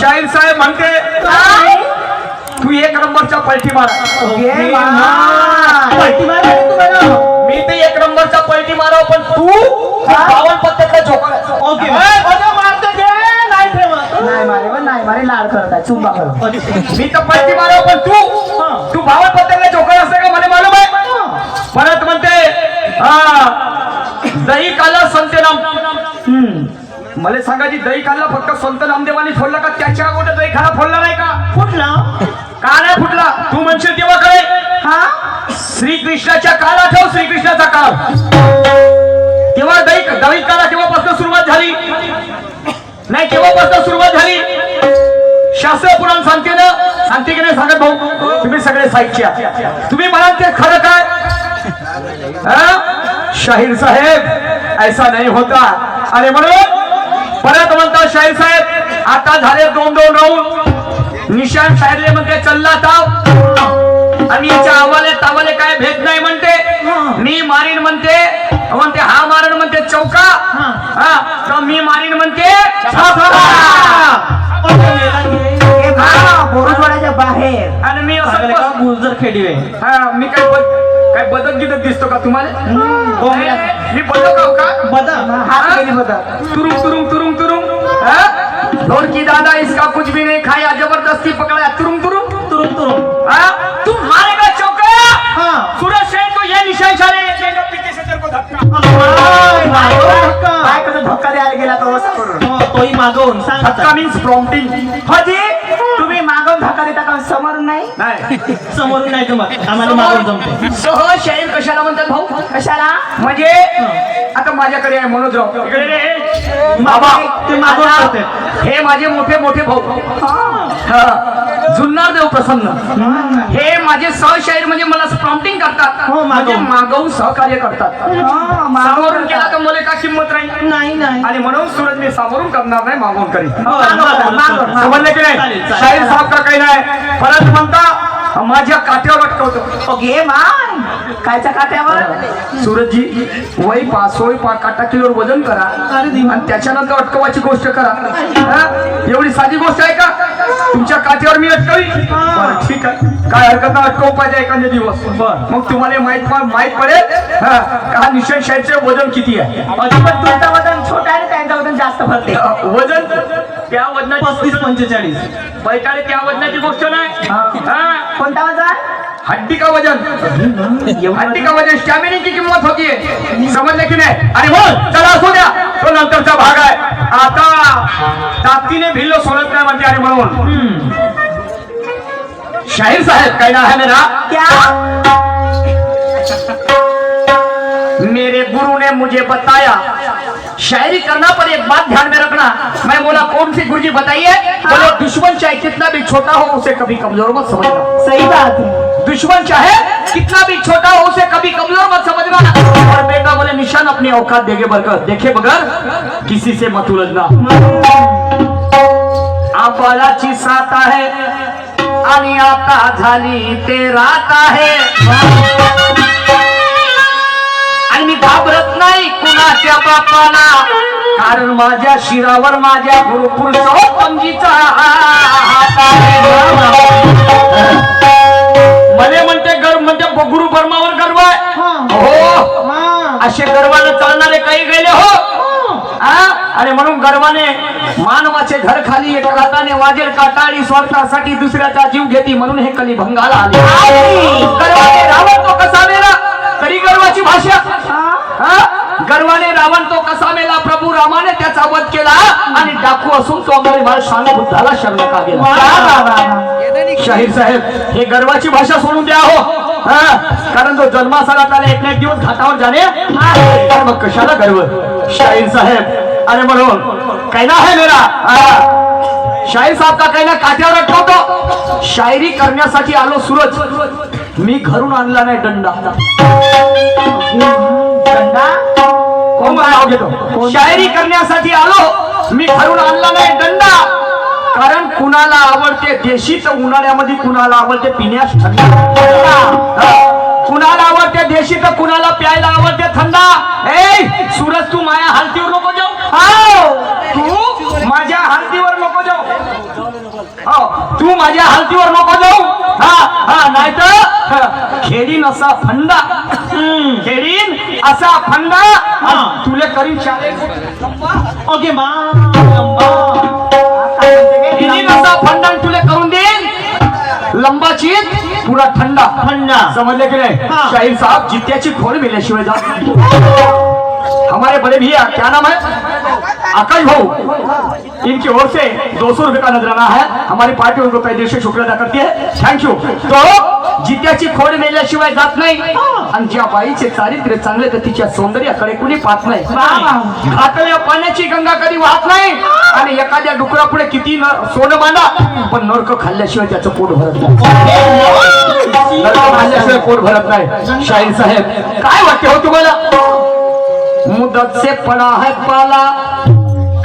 शाहीर साहेब म्हणते तू एक नंबरचा पलटी मार. पलटी मार मी ते एक नंबरचा पलटी माराव पण तू 52 पत्त्यातला जोकर. ओके नाही मारे लाड करत आहे चुंबा करत. मी तर पलटी माराव पण तू 52 पत्त्यातला जोकर असं का मला मालूम आहे. परत म्हणते दही काला संत नाम. मला सांगा जी दही खाल्ला फक्त संत नामदेवानी फोडला का त्याच्या अगोदर दही खाला फोडला नाही का. फुटला का नाही फुटला तू म्हणशील तेव्हा कळे. हा श्रीकृष्णाच्या काल आठव श्रीकृष्णाचा काळ तेव्हा दही काला केव्हापासून सुरुवात झाली नाही केव्हापासून सुरुवात झाली. शास्त्र पुराण सांगते की नाही सांगत भाऊ. तुम्ही सगळे साहित्य तुम्ही म्हणाल ते खरं काय. शाहीर साहेब ऐसा नाही होता. आणि म्हणून परत म्हणतात शाहीर साहेब आता झाले 2-2 राऊंड. निशान शाहीरले म्हणते चल्ला ताव आणि याच्या आवाले काय भेद नाही म्हणते. मी मारीन म्हणते हा मारण म्हणते चौका. तर मी मारीन म्हणते बोरसवाड्याच्या बाहेर. आणि मी असं गुजर खेडी मी काय बदक गिदक दिसतो का तुम्हाला. मी बदक का तुरुंग तुरुंग तुरुंग तुरुंग. ढोल की दादा इसका कुछ भी नहीं खाया जबरदस्ती पकड़ा तुरुंग तुरुंग तुरुंग तुरुंग. तुम मारेगा चौका. सूरज सेन को ये निशान इशारे देगा पीछे से तेरे को धक्का. काय कसं धक्का द्यायला गेला तो असा करून तोही मागवून धक्का मीन्स प्रॉम्प्टिंग. हाजी तुम्ही मागवून धक्का देता का समोरून नाही समोरून नाही तुम्हाला आम्हाला मागवून जमते. सहज शाहीर कशाला म्हणतात भाऊ. कशाला म्हणजे आता माझ्याकडे आहे मनोजराव इकडे रे. बाबा ते मागवून करते. हे माझे मोठे मोठे भाऊ जुन्नर देव प्रसन्न. हे माझे सहशाहीर म्हणजे मला प्रॉम्प्टिंग करतात. म्हणजे मागवून सहकार्य करतात. समोरून केला तर मला का किंमत राहील नाही आणि म्हणून सूरज मी समोरून करणार नाही मागवून करीन. मागवून. समजलं की नाही. शाहीर साहेब का काही नाही. परत म्हणता माझ्या काट्यावर अटकवतो. ओके मान कायच्या काट्यावर. सूरजजी वय 5 काटा किलोवर वजन करा आणि त्याच्यानंतर अटकवायची गोष्ट करा. एवढी साधी गोष्ट आहे का. तुमच्या काठ्यावर मी अटकवी. ठीक आहे काय हरकत नाही. अटकवू पाहिजे एखाद्या दिवस. मग तुम्हाला माहित पडेल का निशाण शाहीरचे वजन किती आहे. पण तुमचं वजन छोटा आहे त्यांचं वजन जास्त भरते. वजन त्या वजनाची 35-45 पैकाळे त्या वजनाची गोष्ट नाही. कोणता वजन. हड्डी का वजन. हड्डी का वजन स्टॅमिना की किंमत होतीये. समजले की नाही. आणि हो चला असू द्या तो नंतरचा भाग आहे. आता ताकदीने भिल्लो सोडत नाही म्हणते. आणि म्हणून शाहीर साहेब काय नाम है मेरा. क्या मेरे गुरु ने मुझे बताया शायरी करना पर एक बात ध्यान में रखना. मैं बोला कौन सी गुरुजी बताइए. बोले दुश्मन चाहे कितना भी छोटा हो उसे कभी कमजोर मत समझना. सही बात है. दुश्मन चाहे कितना भी छोटा हो उसे कभी कमजोर मत समझना. और बेटा बोले निशान अपनी औकात देखे बगैर किसी से मत उलझना. आबालाची साथ आहे आणि आता झाली ते रात आहे. आणि मी घाबरत नाही कुणाच्या बापाला कारण माझ्या शिरावर माझ्या गुरु पुरुषोत्तमजीचा हात आहे. मला म्हणते गुरु बर्मावर गर्व आहे. हो असे गर्वाने चालणारे काही गेले हो. आणि म्हणून गर्वाने मानवाचे घर खाली एका हाताने वाजेल काटाळी स्वार्थासाठी दुसऱ्याचा जीव घेती म्हणून हे कली भंगाला आले. गर्वाने रावण तो कसा मेला तरी गर्वाची भाषा. गर्वाने रावण तो कसा मेला प्रभू रामाने त्याचा वध केला आणि डाकू असून तो अमर शान बुद्धाला शरण का गेला. शाहीर साहेब हे गर्वाची भाषा सोडून द्या हो. कारण तो जन्मासाला त्याला एक दिवस घाटावर जाणे मग कशाला गर्व. शाहीर साहेब अरे म्हणून कहना है मेरा. शाहीर साहेब का कहना काठ्यावर अटकवतो. शायरी करण्यासाठी आलो सूरज. मी घरून आणला नाही दंडा. दंडा कोण नाव घेतो. शायरी करण्यासाठी आलो मी घरून आणला नाही दंडा. कारण कुणाला आवडते देशी तर उन्हाळ्यामध्ये कुणाला आवडते पिण्यास थंडा. कुणाला आवडते देशी तर कुणाला प्यायला आवडते थंडा. ए सूरज तू माझ्या हलतीवर नको जाऊ. तू माझ्या हलतीवर नको जाऊ. हो, तू माझ्या हालतीवर नको जाऊ. हा नाही तर खेळीन असा फंडा. खेळीन असा फंडा तुला करीन ओके मा खेळीन असा फंडा तुला करून देईन लंबाची पुरा थंडा. थंडा समझले की नहीं? शाहीर साहब जित्याची खोड मिल्याशिवाय जा. हमारे बड़े भैया क्या नाम है? आकाश भाऊ, इनकी ओर से 200 रुपए का नजराना है. हमारी पार्टी उनको पहले दिल से शुक्रिया अदा करती है. थँक्यू. तो जित्याची खोड मेल्याशिवाय जात नाही आणि ज्या बाईचे चारित्र्य चांगले तर तिच्या सौंदर्याकडे कुणी पाहत नाही. घातल्या पाण्याची गंगा कधी वाहत नाही आणि एखाद्या डुकरा पुढे किती सोनं बांधा पण नरक खाल्ल्याशिवाय त्याचं पोट भरत नाही. नरक खाल्ल्याशिवाय पोट भरत नाही. शाहीर साहेब काय वाटते हो तुम्हाला? मुद्दत से पड़ा है पाला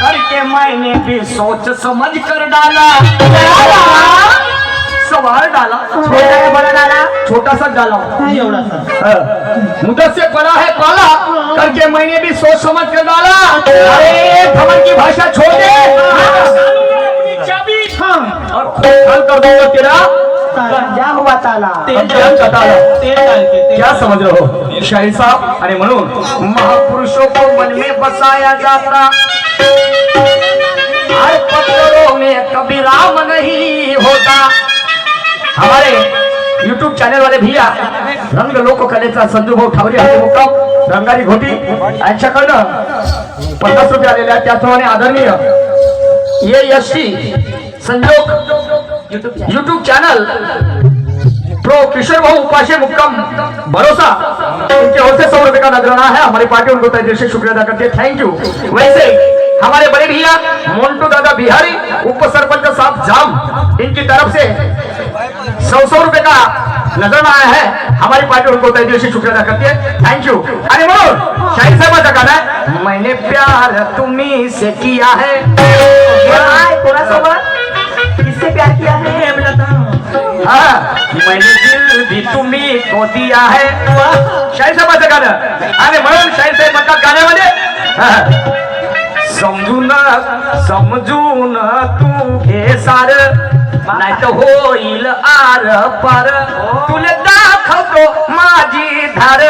करके मैंने भी सोच समझ कर डाला. सवाल डाला, छोटा है बड़ा डाला, छोटा सा डाला. एवढा मुद्दत से पड़ा है पाला करके मैंने भी सोच समझ कर डाला. अरे धमन की भाषा छोड़ दे और खोल कर दूंगा तेरा क्या हुआ ताला. क्या समझ रहे हो शाहीर साहब? आणि म्हणून महापुरुषों को मन में बसाया जाता हर पत्थरों में कभी राम नहीं होता. हमारे YouTube चॅनल वाले भैया रंग लोककलेचा संजू भाऊ ठावरे हरिमुक्काम रंगारी घोटी यांच्याकडनं 50 रुपये आलेले आहेत. त्याचप्रमाणे आदरणीय संजोग YouTube चैनल प्रो किशोर भाऊ उपाशे मुक्कम भरोसा उनके ओर से 100 रुपए का नजराना है. हमारी पार्टी उनको तहे दिल से शुक्रिया अदा करती है. Thank you. वैसे हमारे बड़े भैया मोन्टू दादा बिहारी उप सरपंच साहब जाम इनकी तरफ से 100 रुपए का नजराना आया है. हमारी पार्टी उनको तहे दिल से शुक्रिया अदा करती है. Thank you. आणि म्हणून शाहीर साहेबांचा गाणं आहे मैंने प्यार तुम्ही से किया है. कोणासोबत किससे प्यार किया है? हाँ, मैंने दिल भी तुम्ही को दिया है. शाहीर साहेबांचं गाणं. आणि म्हणून शाहीर साहेब म्हणतात गाण्यामध्ये समजून तू घे सार नाही तर होईल आर पार तुला दाखवतो माझी धार.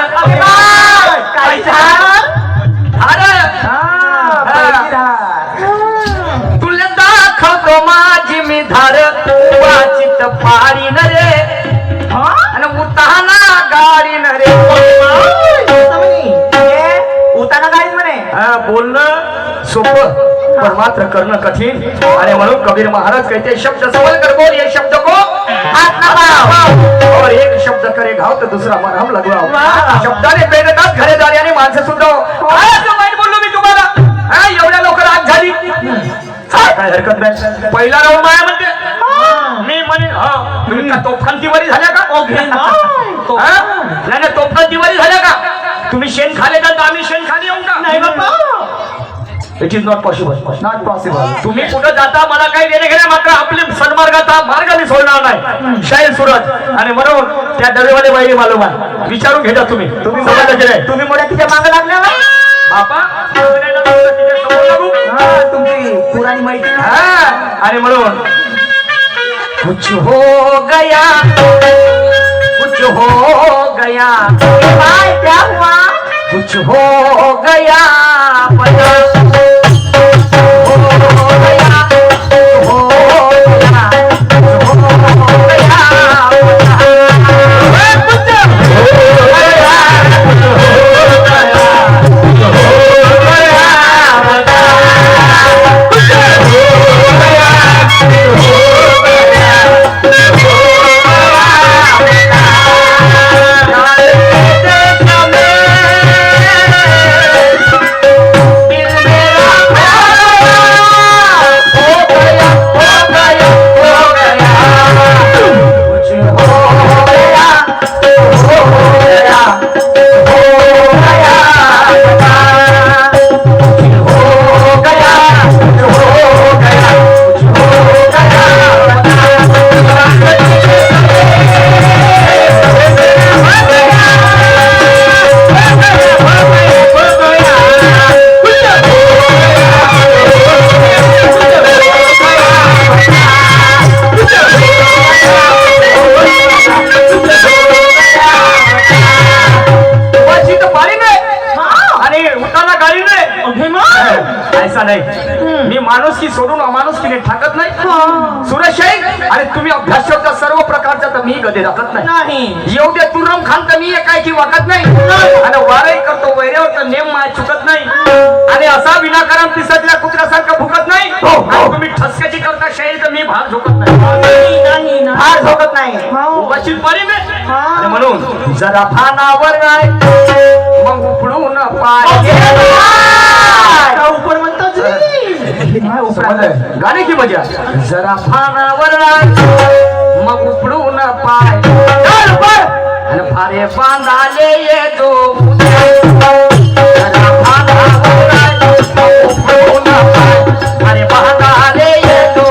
काय धार? तुला दाखवतो माझी मी धार वाचित पारी न रे आणि उताना गाडी न रे. उताना गाडी म्हणे. बोलणं सोपं पर मात्र करणं कठीण. आणि म्हणून कबीर महाराज कहते शब्द सबल कर बोल ये शब्द को हाथ न लाव और एक शब्द करे घाव तर दुसरा मरहम लगवाव. शब्दाने प्रेरतात घरेदारी आणि माणसं सुद्धा. काय असं वाईट बोललो मी तुम्हाला? एवढ्या लवकर आज झाली काय हरकत नाही. पहिला राऊंड माया म्हणते मी म्हणे तुम्ही का तोफखानतीवारी झाल्या का? नाही तोफखानतीवारी झाल्या का? तुम्ही शेण खाले तर आम्ही शेण खाली येऊन का? नाही बाबा. It is not possible. Not possible. तुम्ही कुठं जाता मला काही देणे घेणे मात्र आपली सन्मार्गाचा मार्ग मी सोडणार नाही. शाहीर सूरज आणि म्हणून त्या डबेवाले बाई मालूम आहे. विचारून घेता तुम्ही तुम्ही मोठ्या तिच्या मागे लागल्या बापा तुमची पुराणी माहिती. आणि म्हणून कुछ हो गया कुछ हो गया क्या हुआ? कुछ हो गया पता हो गया हो गया हो गया दिल मेरा मी माणुसकी सोडून अमानुसकीने ठाकत नाही. सुरेश आणि तुम्ही अभ्यास ठेवता सर्व प्रकारचा तर मी गदे राखत नाही. येऊ दे तुरम खान तर मी एकाएकी वागत नाही. आणि वारही करतो वैऱ्यावर तर नेम माय चुकत नाही. आणि असा विनाकारण पिसटल्या कुत्र्यासारखं भुकत नाही. आणि तुम्ही ठसक्याची करता शैली तर मी भार झोकत नाही. भार झोकत नाही. उगाची पाणी मी. आणि म्हणून जरा फानावर नाही मग उपडून पाय गाणे की मजा. जरा फानावर नाही मग उपडून पाय आणि फारे बांधाले येतो. जरा फानावर नाही मग उपडून पाय फारे बांधाले येतो.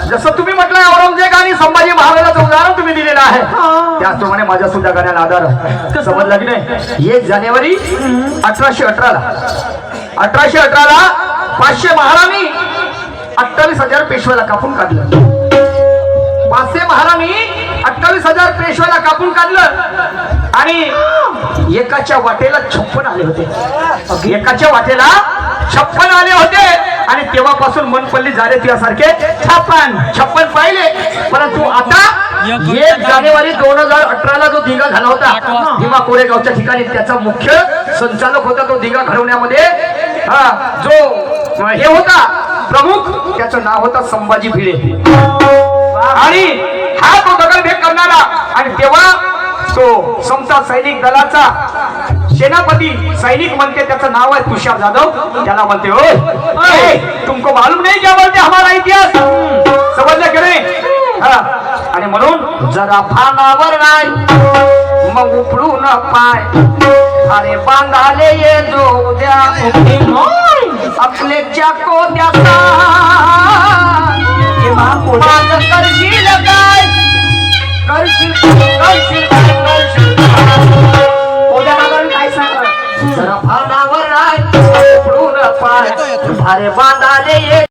जसं तुम्ही म्हटलं औरंगजेब आणि संभाजी महाराजांचं उदाहरण तुम्ही दिलेलं आहे. त्याचप्रमाणे माझ्या सुद्धा गाण्याला आधार समजला की नाही. 1 जानेवारी 1818ला 500 महाराणी 28,000 पेशव्याला कापून काढलं. 500 महाराणी 28,000 पेशव्याला कापून काढलं. आणि एकाच्या वाटेला 56 आले होते. एकाच्या वाटेला 56 आले होते. आणि तेव्हापासून मनपल्ली जारे तुझ्यासारखे 56 पाहिले. परंतु आता 1 जानेवारी 2018ला जो दिंगा झाला होता भीमा कोरेगावच्या ठिकाणी त्याचा मुख्य संचालक होता. तो दिंगा घडवण्यामध्ये जो हे होता प्रमुख त्याचं नाव होता संभाजी भिडे. आणि हा तो दगडफेक करणारा. आणि तेव्हा तो समता सैनिक दलाचा सेनापती सैनिक म्हणते त्याचं नाव आहे तुषार जाधव. त्याला म्हणते ओए तुमको मालूम नहीं क्या बोलते हमारा इतिहास. समजलं की नाही. आणि म्हणून जरा फानावर नाही मग उपडून पाय अरे बांधाले ये जो उद्या आपले चाको द्याचा करशील काय करशील करशील करशील काय सांग. जरा फानावर नाही उपडून पाय भारे बांधाले ये